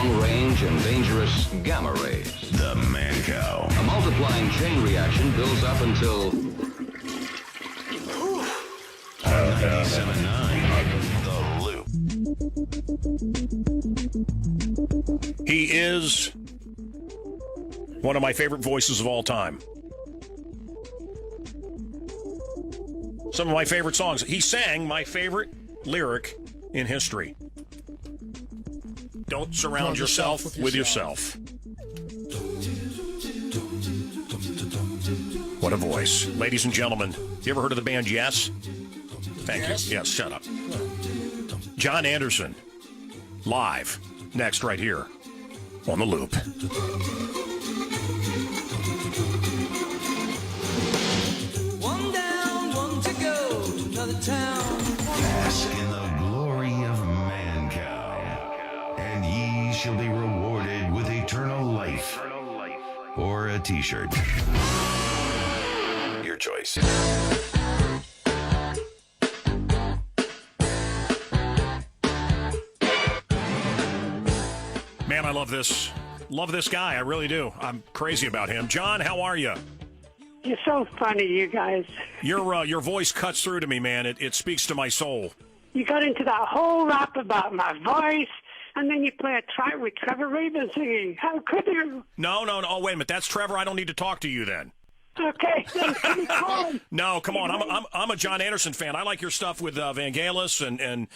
long-range and dangerous gamma rays. The Mancow. A multiplying chain reaction builds up until... 97.9 The Loop. He is one of my favorite voices of all time. Some of my favorite songs. He sang my favorite lyric in history. Don't surround yourself with yourself. What a voice. Ladies and gentlemen, you ever heard of the band Yes? Thank you. Yes, shut up. John Anderson, live, next right here on The Loop. One down, one to go to another town. Bask in the glory of Mancow, and ye shall be rewarded with eternal life. Or a t-shirt. Your choice. Man, I love this. Love this guy. I really do. I'm crazy about him. John, how are you? You're so funny, you guys. Your voice cuts through to me, man. It speaks to my soul. You got into that whole rap about my voice, and then you play a track with Trevor Rabin singing. How could you? No. Oh, wait a minute. That's Trevor. I don't need to talk to you then. Okay, then come on. No, come on. I'm a John Anderson fan. I like your stuff with Vangelis and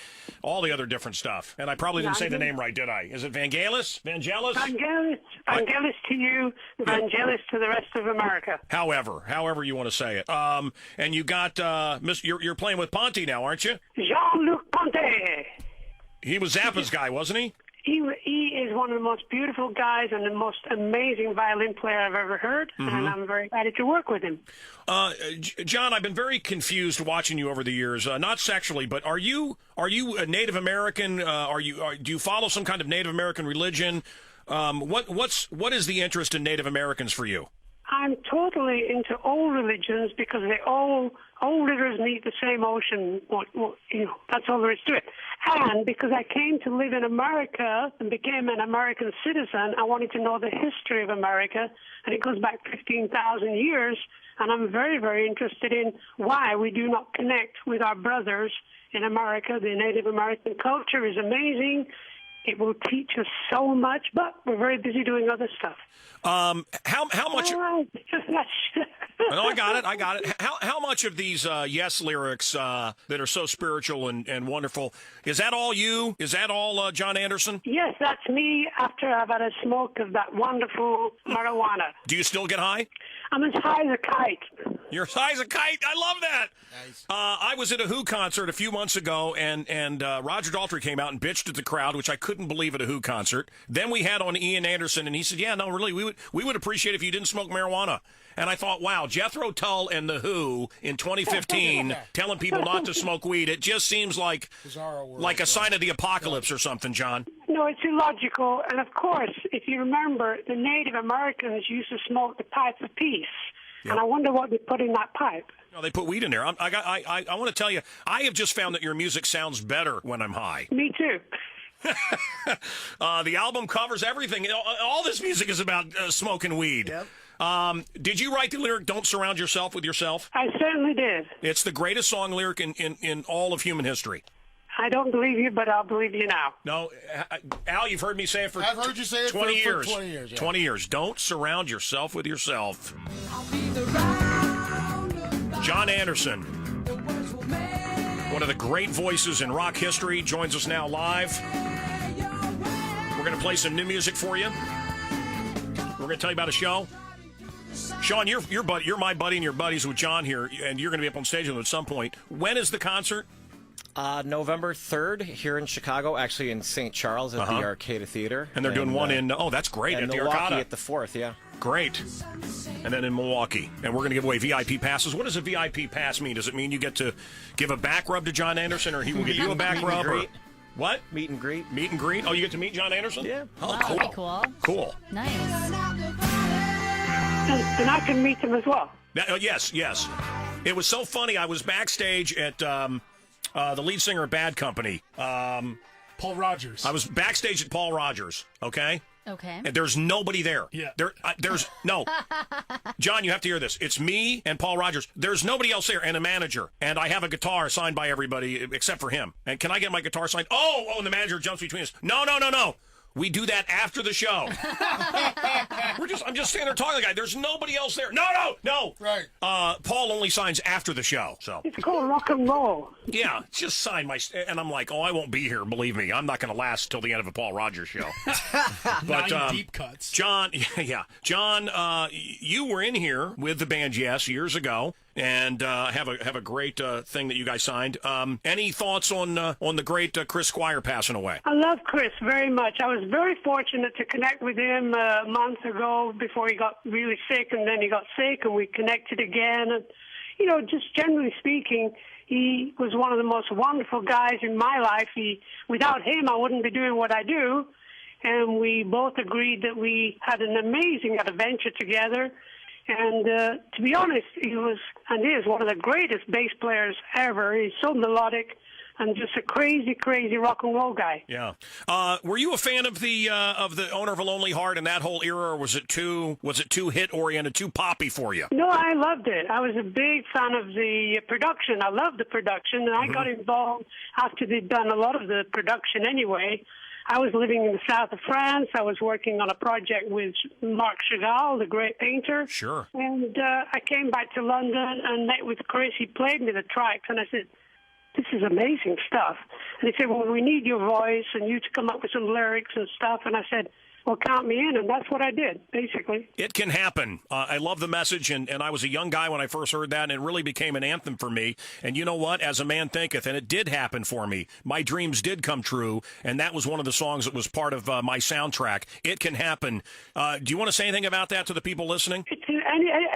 all the other different stuff. And I probably didn't say the name right, did I? Is it Vangelis? Vangelis? Vangelis to you, Vangelis to the rest of America. However you want to say it. And you got you're playing with Ponte now, aren't you? Jean-Luc Ponte. He was Zappa's guy, wasn't he? He is one of the most beautiful guys and the most amazing violin player I've ever heard, and I'm very excited to work with him. John, I've been very confused watching you over the years. Not sexually, but are you a Native American? Do you follow some kind of Native American religion? What is the interest in Native Americans for you? I'm totally into all religions because all rivers meet the same ocean. That's all there is to it. And because I came to live in America and became an American citizen, I wanted to know the history of America, and it goes back 15,000 years. And I'm very, very interested in why we do not connect with our brothers in America. The Native American culture is amazing. It will teach us so much, but we're very busy doing other stuff. How much? No, I got it. How much of these Yes lyrics that are so spiritual and wonderful, is that all you? Is that all John Anderson? Yes, that's me after I've had a smoke of that wonderful marijuana. Do you still get high? I'm as high as a kite. You're as high as a kite? I love that. Nice. I was at a Who concert a few months ago, and Roger Daltrey came out and bitched at the crowd, which I couldn't believe at a Who concert. Then we had on Ian Anderson, and he said, yeah, no, really, we would appreciate if you didn't smoke marijuana. And I thought, wow, Jethro Tull and the Who in 2015 telling people not to smoke weed, it just seems like a sign of the apocalypse or something, John. No, it's illogical. And, of course, if you remember, the Native Americans used to smoke the pipe of peace. Yep. And I wonder what they put in that pipe. No, they put weed in there. I want to tell you, I have just found that your music sounds better when I'm high. Me too. The album covers everything. All this music is about smoking weed. Yep. Did you write the lyric, "Don't surround yourself with yourself"? I certainly did. It's the greatest song lyric in all of human history. I don't believe you, but I'll believe you now. No, Al, you've heard me say it for I've heard you say it 20 years. For 20 years. Yeah. 20 years. Don't surround yourself with yourself. John Anderson, one of the great voices in rock history, joins us now live. We're going to play some new music for you. We're going to tell you about a show. Sean, you're my buddy, and your buddies with John here, and you're going to be up on stage with him at some point. When is the concert? November 3rd here in Chicago, actually in St. Charles at the Arcada Theater. And they're doing one in, that's great, at the Arcada. Milwaukee at the 4th, yeah. Great. And then in Milwaukee. And we're going to give away VIP passes. What does a VIP pass mean? Does it mean you get to give a back rub to John Anderson, or he will give you a back rub? Or what? Meet and greet. Meet and greet? Oh, you get to meet John Anderson? Yeah. Oh, wow, cool. that'd be cool. Cool. Nice. And I can meet them as well. Yes. It was so funny. I was backstage at the lead singer of Bad Company. Paul Rogers. I was backstage at Paul Rogers, okay? Okay. And there's nobody there. Yeah. There's no. John, you have to hear this. It's me and Paul Rogers. There's nobody else there and a manager. And I have a guitar signed by everybody except for him. And can I get my guitar signed? Oh, and the manager jumps between us. No. We do that after the show. I'm just standing there talking to the guy. There's nobody else there. No. Right. Paul only signs after the show. So It's called rock and roll. yeah, just sign my. And I'm like, I won't be here. Believe me, I'm not going to last till the end of a Paul Rogers show. But 9 deep cuts. John, John, you were in here with the band Yes years ago. And have a great thing that you guys signed. Any thoughts on the great Chris Squire passing away? I love Chris very much. I was very fortunate to connect with him a month ago before he got really sick, and then he got sick, and we connected again. And, just generally speaking, he was one of the most wonderful guys in my life. Without him, I wouldn't be doing what I do. And we both agreed that we had an amazing adventure together. And to be honest, he was and is one of the greatest bass players ever. He's so melodic and just a crazy, crazy rock and roll guy. Yeah. Were you a fan of the Owner of a Lonely Heart and that whole era, or was it too hit oriented, too poppy for you? No, I loved it. I was a big fan of the production. I loved the production, and I got involved after they'd done a lot of the production anyway. I was living in the south of France. I was working on a project with Marc Chagall, the great painter. Sure. And I came back to London and met with Chris. He played me the tracks, and I said, this is amazing stuff. And he said, well, we need your voice and you to come up with some lyrics and stuff. And I said, well, count me in, and that's what I did, basically. It can happen. I love the message, and I was a young guy when I first heard that, and it really became an anthem for me. And you know what? As a man thinketh, and it did happen for me. My dreams did come true, and that was one of the songs that was part of my soundtrack. It can happen. Do you want to say anything about that to the people listening?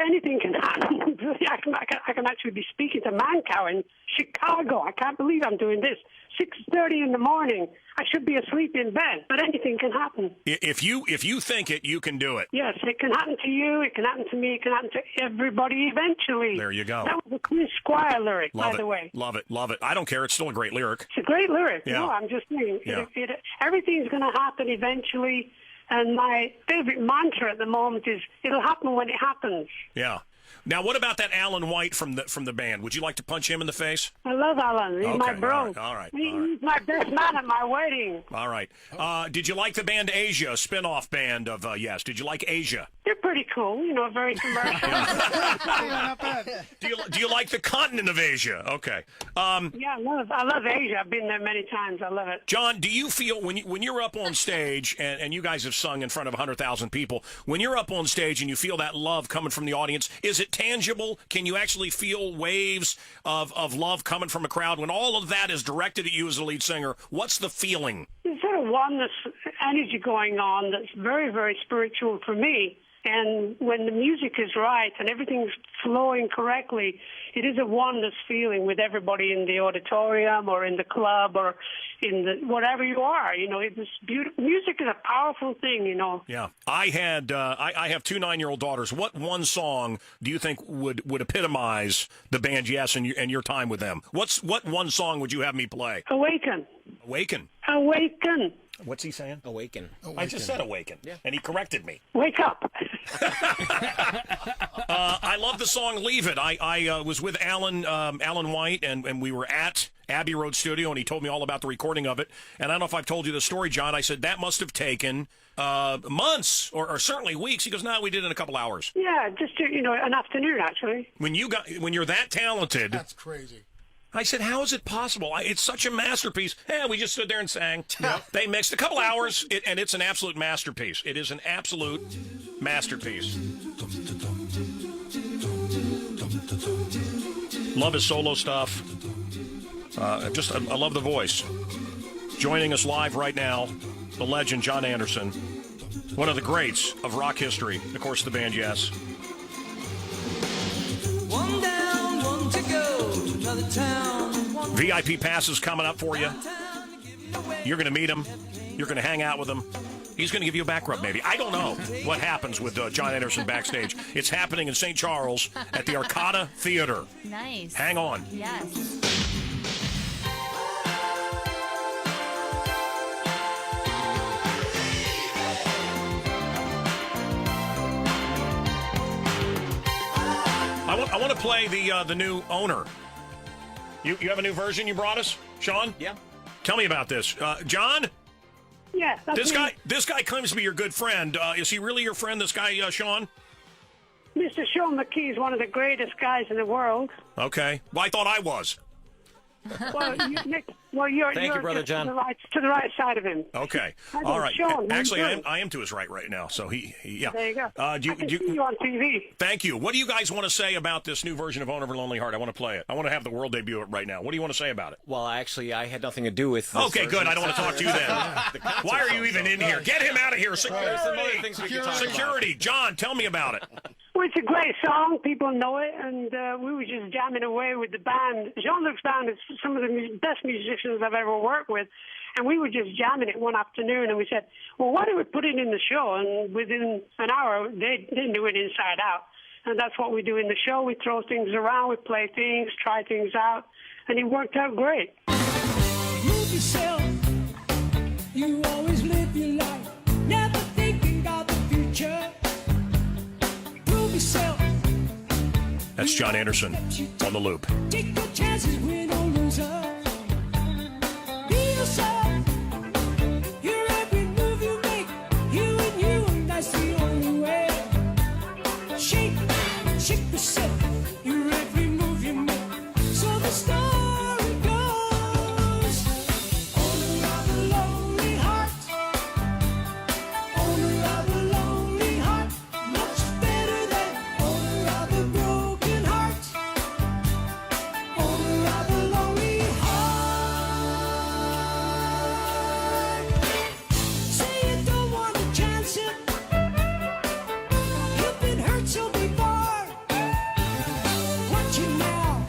Anything can happen. I can actually be speaking to Mancow in Chicago. I can't believe I'm doing this. 6:30 in the morning. I should be asleep in bed, but anything can happen. If you think it, you can do it. Yes, it can happen to you. It can happen to me. It can happen to everybody eventually. There you go. That was a Chris Squire lyric, Love by the way. Love it. I don't care. It's still a great lyric. It's a great lyric. Yeah. No, I'm just saying. Yeah. Everything's going to happen eventually. And my favorite mantra at the moment is, it'll happen when it happens. Yeah. Now, what about that Alan White from the band? Would you like to punch him in the face? I love Alan. He's my bro. All right. He's my best man at my wedding. All right. Did you like the band Asia, a spin-off band of Yes? Did you like Asia? They're pretty cool, very commercial. Do you like the continent of Asia? Okay. Yeah, I love Asia. I've been there many times. I love it. John, do you feel when you're up on stage and you guys have sung in front of 100,000 people, when you're up on stage and you feel that love coming from the audience, is it tangible? Can you actually feel waves of love coming from a crowd when all of that is directed at you as a lead singer? What's the feeling? There's sort of oneness, energy going on that's very, very spiritual for me. And when the music is right and everything's flowing correctly, it is a oneness feeling with everybody in the auditorium or in the club or in the whatever you are. It's beautiful. Music is a powerful thing. Yeah, I have two 9-year-old daughters. What one song do you think would epitomize the band Yes and your time with them? What one song would you have me play? Awaken. Awaken. Awaken. What's he saying? Awaken. I just said awaken, and he corrected me. Wake up. I love the song Leave It. I was with Alan White, and we were at Abbey Road Studio, and he told me all about the recording of it. And I don't know if I've told you the story, John. I said, that must have taken months or certainly weeks. He goes, no, we did it in a couple hours. Yeah, just, an afternoon, actually. When you're that talented. That's crazy. I said, how is it possible? It's such a masterpiece. We just stood there and sang. They mixed a couple hours, and it's an absolute masterpiece. It is an absolute masterpiece. Love his solo stuff. I love the voice. Joining us live right now, the legend, John Anderson, one of the greats of rock history. Of course, the band Yes. One down, one to go to another town. VIP passes coming up for you. You're going to meet him. You're going to hang out with him. He's going to give you a back rub, maybe. I don't know what happens with John Anderson backstage. It's happening in St. Charles at the Arcada Theater. Nice. Hang on. Yes. I want to play the new owner. You have a new version you brought us, Sean? Yeah. Tell me about this, John. Yeah, that's This guy claims to be your good friend. Is he really your friend? This guy, Sean? Mr. Sean McKee is one of the greatest guys in the world. Okay. Well, I thought I was. Well, you're Thank you, Brother just John. to the right side of him. Okay. I All right. Sean, Actually, I am to his right now. So he yeah. There you go. I Do can you, see you on TV. Thank you. What do you guys want to say about this new version of Owner of a Lonely Heart? I want to play it. I want to have the world debut it right now. What do you want to say about it? Well, actually, I had nothing to do with this Okay, good. I don't want to talk to you then. Why are you even in here? Get him out of here. Security. Some other things we can talk about. Security. John, tell me about it. Well, it's a great song. People know it, and we were just jamming away with the band. Jean-Luc's band is some of the best musicians I've ever worked with, and we were just jamming it one afternoon, and we said, well, why don't we put it in the show? And within an hour, they knew it inside out. And that's what we do in the show. We throw things around, we play things, try things out, and it worked out great. Move yourself. You always live your life, never thinking about the future. Prove yourself. That's John Anderson on the loop. Take your chances, win or loser. Be yourself. Your every move you make, you and that's the only way. Shake yourself. Your every move you make. So the story goes. Owner of a lonely heart. Owner of a lonely heart. Much better than owner of a broken heart. Owner of a lonely heart. Say you don't want to chance it. You've been hurt so before. Watch it now.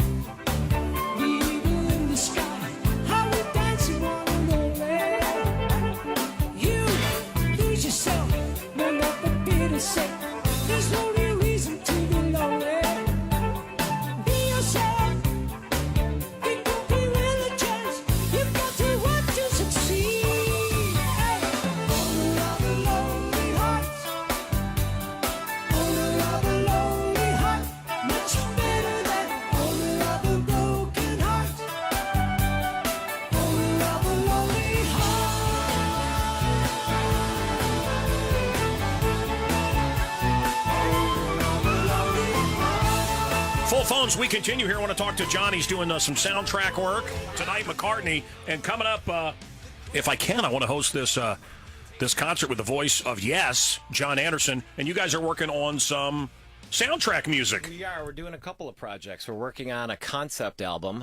The eagle in the sky. How we dancing on and only. You lose yourself. No nothing better say. There's no real reason to be lonely. Be yourself. It could be with a chance. You've got to want to succeed. Owner of a lonely heart. Owner of a lonely heart. Much better than owner of a broken heart. Owner of a lonely Full phones, we continue here. I want to talk to John. He's doing some soundtrack work tonight, McCartney. And coming up, if I can, I want to host this this concert with the voice of Yes, John Anderson. And you guys are working on some soundtrack music. We are. We're doing a couple of projects. We're working on a concept album.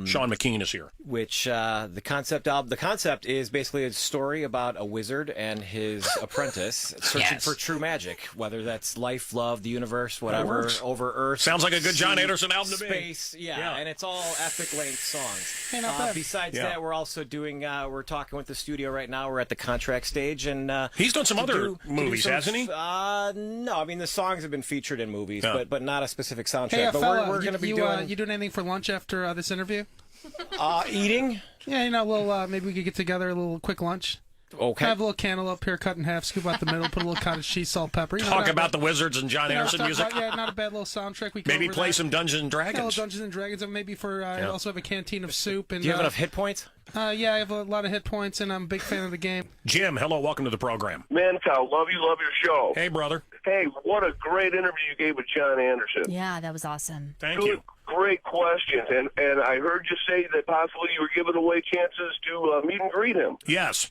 Sean McKean is here. Which the concept is basically a story about a wizard and his apprentice searching for true magic, whether that's life, love, the universe, whatever, over Earth. Sounds like a good John Anderson album to me. Space, yeah, and it's all epic length songs. Besides Yeah. that, we're also doing. We're talking with the studio right now. We're at the contract stage, and He's done some other movies, hasn't he? No, I mean the songs have been featured in movies, Yeah. but not a specific soundtrack. Hey, but fella, we're going to be doing you doing anything for lunch after this interview? eating. Yeah, well, maybe we could get together a little quick lunch. Okay. Have a little cantaloupe here, cut in half, scoop out the middle, put a little cottage cheese, salt, pepper. You know, Talk not about bad. the Wizards and John Anderson music. Yeah, not a bad little soundtrack. We can Maybe over play that. some Dungeons and Yeah, Dragons. little Dungeons and Dragons, and maybe for I also have a canteen of soup. And Do you have enough hit points? Yeah, I have a lot of hit points, and I'm a big fan of the game. Jim, hello, welcome to the program. Mancow, love your show. Hey, brother. Hey, what a great interview you gave with John Anderson. Yeah, that was awesome. Thank Good, you. great questions. And I heard you say that possibly you were giving away chances to meet and greet him. Yes.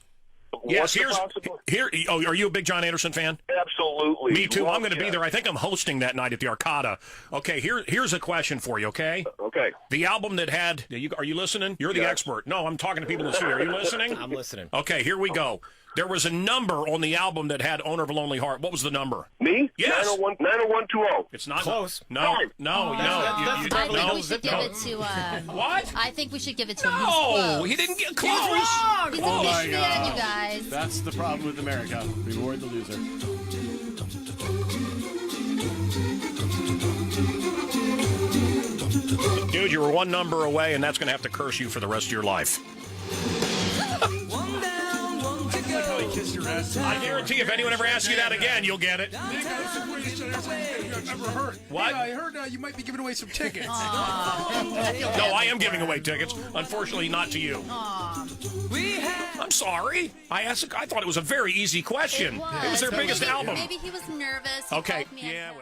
What's Yes, the possible- here. Oh, are you a big John Anderson fan? Absolutely. Me too. Love I'm going to be John. there. I think I'm hosting that night at the Arcada. Okay, here's a question for you, okay? Okay. The album that had... Are you listening? You're the Yes. expert. No, I'm talking to people in the studio. Are you listening? I'm listening. Okay, here we go. There was a number on the album that had Owner of a Lonely Heart. What was the number? Me? Yes. 90120. It's not... Close. No. I You- think no. we should give it to. What? I think we should give it to him. He's No, close. he didn't get close. He's wrong. He's a Oh my fish God. man, you guys. That's the problem with America. Reward the loser. Dude, you were one number away, and that's going to have to curse you for the rest of your life. One down, one to go. Kiss your ass. I guarantee if anyone ever asks you that again, you'll get it. Mancow, that's the greatest answer I've ever heard. What? Hey, I heard you might be giving away some tickets. No, I am giving away tickets. Unfortunately, not to you. I'm sorry. I thought it was a very easy question. It was their biggest album. Maybe he was nervous. He Okay. called me Yeah, well.